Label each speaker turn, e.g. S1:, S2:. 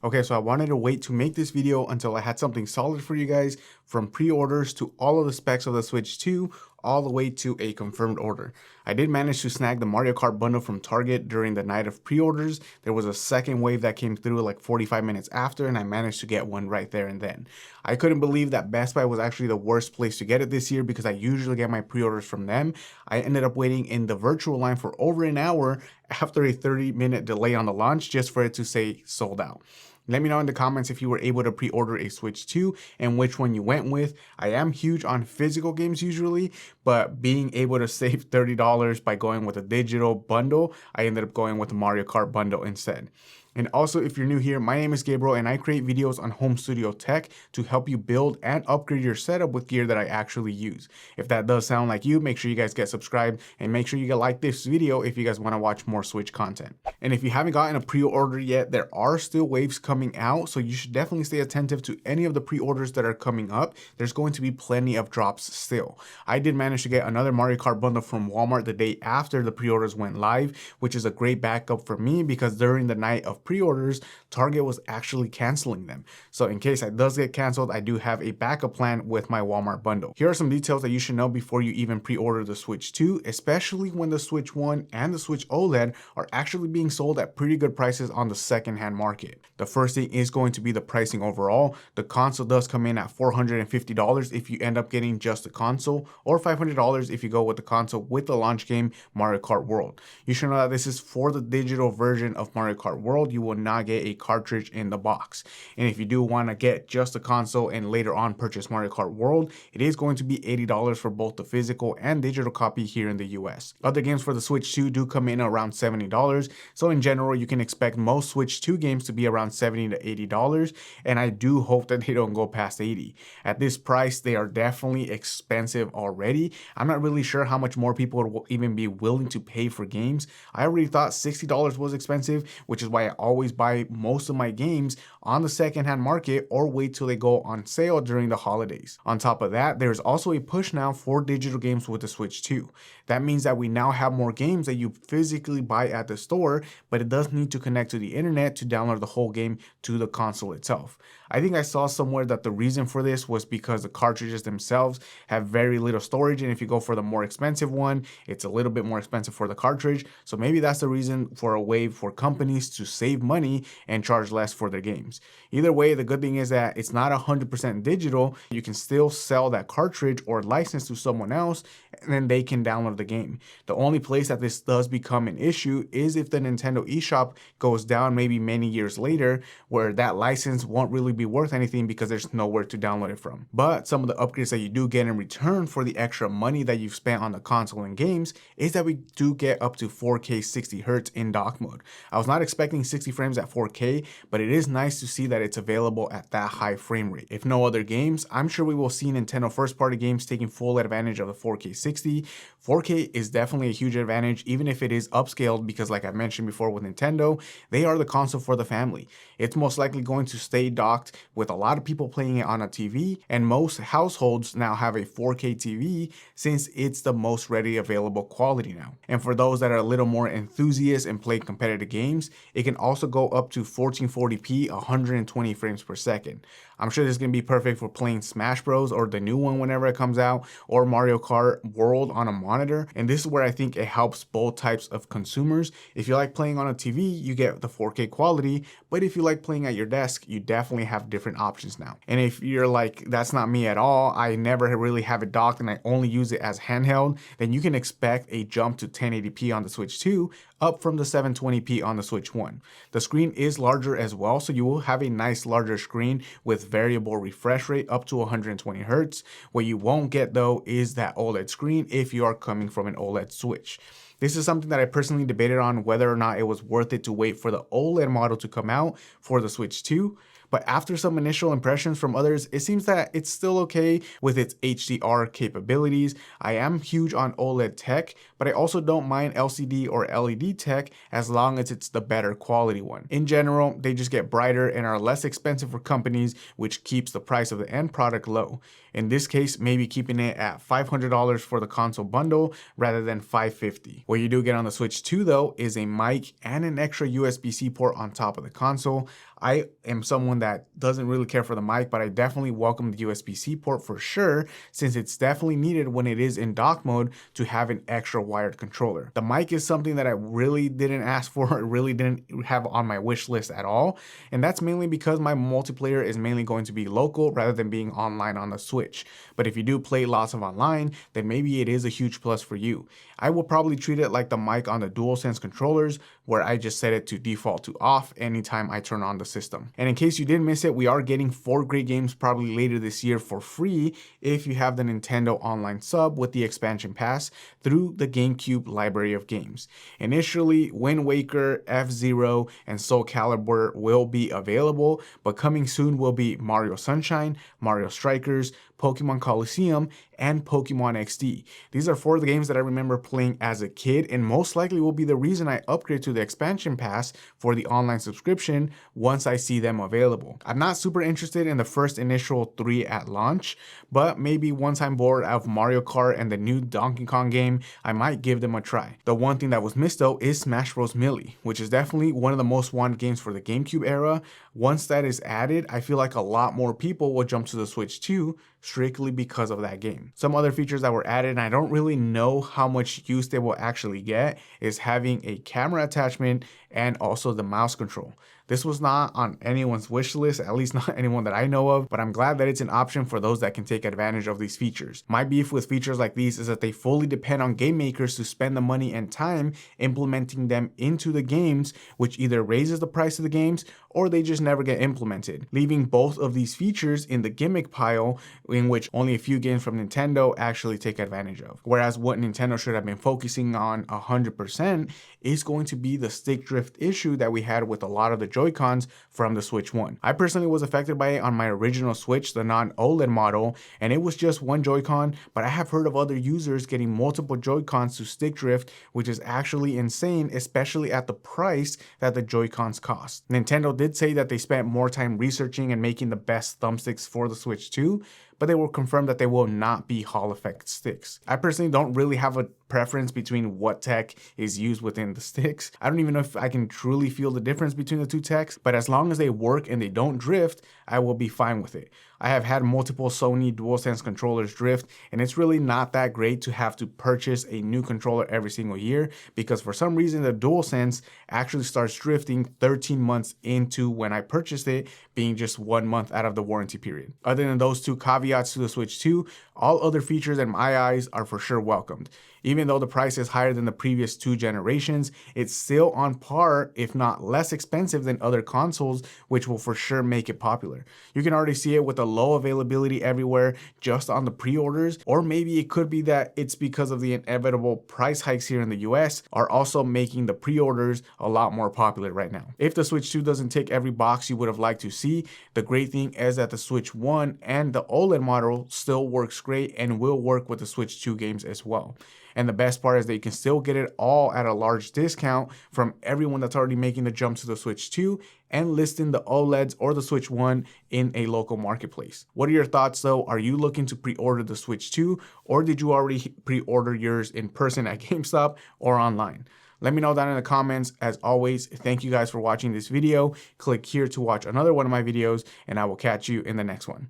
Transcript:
S1: Okay, so I wanted to wait to make this video until I had something solid for you guys, from pre-orders to all of the specs of the Switch 2, all the way to a confirmed order. I did manage to snag the Mario Kart bundle from Target during the night of pre-orders. There was a second wave that came through like 45 minutes after, and I managed to get one right there and then. I couldn't believe that Best Buy was actually the worst place to get it this year because I usually get my pre-orders from them. I ended up waiting in the virtual line for over an hour after a 30-minute delay on the launch just for it to say sold out. Let me know in the comments if you were able to pre-order a Switch 2 and which one you went with. I am huge on physical games usually, but being able to save $30 by going with a digital bundle, I ended up going with the Mario Kart bundle instead. And also, if you're new here, my name is Gabriel and I create videos on home studio tech to help you build and upgrade your setup with gear that I actually use. If that does sound like you, make sure you guys get subscribed and make sure you like this video if you guys want to watch more Switch content. And if you haven't gotten a pre-order yet, there are still waves coming out, so you should definitely stay attentive to any of the pre-orders that are coming up. There's going to be plenty of drops still. I did manage to get another Mario Kart bundle from Walmart the day after the pre-orders went live, which is a great backup for me because during the night of pre-orders, Target was actually canceling them. So in case it does get canceled, I do have a backup plan with my Walmart bundle. Here are some details that you should know before you even pre-order the Switch 2, especially when the Switch 1 and the Switch OLED are actually being sold at pretty good prices on the secondhand market. The first thing is going to be the pricing overall. The console does come in at $450 if you end up getting just the console, or $500 if you go with the console with the launch game Mario Kart World. You should know that this is for the digital version of Mario Kart World. You will not get a cartridge in the box. And if you do want to get just the console and later on purchase Mario Kart World, it is going to be $80 for both the physical and digital copy here in the US. Other games for the Switch 2 do come in around $70. So in general, you can expect most Switch 2 games to be around $70 to $80. And I do hope that they don't go past 80. At this price, they are definitely expensive already. I'm not really sure how much more people will even be willing to pay for games. I already thought $60 was expensive, which is why I always buy most of my games on the secondhand market or wait till they go on sale during the holidays. On top of that, there's also a push now for digital games with the Switch 2. That means that we now have more games that you physically buy at the store, but it does need to connect to the internet to download the whole game to the console itself. I think I saw somewhere that the reason for this was because the cartridges themselves have very little storage, and if you go for the more expensive one, it's a little bit more expensive for the cartridge. So maybe that's the reason for a way for companies to save money and charge less for their games. Either way, the good thing is that it's not 100% digital. You can still sell that cartridge or license to someone else, and then they can download the game. The only place that this does become an issue is if the Nintendo eShop goes down maybe many years later, where that license won't really be worth anything because there's nowhere to download it from. But some of the upgrades that you do get in return for the extra money that you've spent on the console and games is that we do get up to 4K 60 Hz in dock mode. I was not expecting 60 frames at 4K, but it is nice to see that it's available at that high frame rate. If no other games, I'm sure we will see Nintendo first party games taking full advantage of the 4K 60. 4K is definitely a huge advantage, even if it is upscaled, because like I mentioned before with Nintendo, they are the console for the family. It's most likely going to stay docked with a lot of people playing it on a TV, and most households now have a 4K TV since it's the most readily available quality now. And for those that are a little more enthusiasts and play competitive games, it can also go up to 1440p 120 frames per second. I'm sure this is going to be perfect for playing Smash Bros or the new one whenever it comes out, or Mario Kart World on a monitor. And this is where I think it helps both types of consumers. If you like playing on a TV, you get the 4K quality, but if you like playing at your desk, you definitely have different options now. And if you're like, that's not me at all, I never really have it docked and I only use it as handheld, then you can expect a jump to 1080p on the Switch 2, up from the 720p on the Switch 1. The screen is larger as well, so you will have a nice larger screen with variable refresh rate up to 120 Hz. What you won't get though is that OLED screen if you are coming from an OLED Switch. This is something that I personally debated on whether or not it was worth it to wait for the OLED model to come out for the Switch 2. But after some initial impressions from others, it seems that it's still okay with its HDR capabilities. I am huge on OLED tech, but I also don't mind LCD or LED tech as long as it's the better quality one. In general, they just get brighter and are less expensive for companies, which keeps the price of the end product low. In this case, maybe keeping it at $500 for the console bundle rather than $550. What you do get on the Switch 2 though is a mic and an extra USB-C port on top of the console. I am someone that doesn't really care for the mic, but I definitely welcome the USB-C port for sure, since it's definitely needed when it is in dock mode to have an extra wired controller. The mic is something that I really didn't ask for, or really didn't have on my wish list at all, and that's mainly because my multiplayer is mainly going to be local rather than being online on the Switch. But if you do play lots of online, then maybe it is a huge plus for you. I will probably treat it like the mic on the DualSense controllers, where I just set it to default to off anytime I turn on the system. And in case you did miss it, we are getting 4 great games probably later this year for free if you have the Nintendo Online sub with the expansion pass through the GameCube library of games. Initially, Wind Waker, F-Zero, and Soul Calibur will be available, but coming soon will be Mario Sunshine, Mario Strikers, Pokemon Coliseum, and Pokemon XD. These are 4 of the games that I remember playing as a kid, and most likely will be the reason I upgrade to the expansion pass for the online subscription once I see them available. I'm not super interested in the first initial 3 at launch, but maybe once I'm bored of Mario Kart and the new Donkey Kong game, I might give them a try. The one thing that was missed though is Smash Bros. Melee, which is definitely one of the most wanted games for the GameCube era. Once that is added, I feel like a lot more people will jump to the Switch too, strictly because of that game. Some other features that were added, and I don't really know how much use they will actually get, is having a camera attachment and also the mouse control. This was not on anyone's wish list, at least not anyone that I know of, but I'm glad that it's an option for those that can take advantage of these features. My beef with features like these is that they fully depend on game makers to spend the money and time implementing them into the games, which either raises the price of the games or they just never get implemented, leaving both of these features in the gimmick pile in which only a few games from Nintendo actually take advantage of. Whereas what Nintendo should have been focusing on 100% is going to be the stick drift issue that we had with a lot of the Joy-Cons from the Switch 1. I personally was affected by it on my original Switch, the non-OLED model, and it was just one Joy-Con, but I have heard of other users getting multiple Joy-Cons to stick drift, which is actually insane, especially at the price that the Joy-Cons cost. Nintendo did say that they spent more time researching and making the best thumbsticks for the Switch 2, but they will confirm that they will not be Hall effect sticks. I personally don't really have a preference between what tech is used within the sticks. I don't even know if I can truly feel the difference between the two techs, but as long as they work and they don't drift, I will be fine with it. I have had multiple Sony DualSense controllers drift, and it's really not that great to have to purchase a new controller every single year, because for some reason the DualSense actually starts drifting 13 months into when I purchased it, being just 1 month out of the warranty period. Other than those 2 caveats to the Switch 2, all other features in my eyes are for sure welcomed. Even though the price is higher than the previous 2 generations, it's still on par, if not less expensive than other consoles, which will for sure make it popular. You can already see it with the low availability everywhere just on the pre-orders, or maybe it could be that it's because of the inevitable price hikes here in the US are also making the pre-orders a lot more popular right now. If the Switch 2 doesn't tick every box you would have liked to see, the great thing is that the Switch 1 and the OLED model still works great and will work with the Switch 2 games as well. And the best part is that you can still get it all at a large discount from everyone that's already making the jump to the Switch 2 and listing the OLEDs or the Switch 1 in a local marketplace. What are your thoughts though? Are you looking to pre-order the Switch 2, or did you already pre-order yours in person at GameStop or online? Let me know down in the comments. As always, thank you guys for watching this video. Click here to watch another one of my videos, and I will catch you in the next one.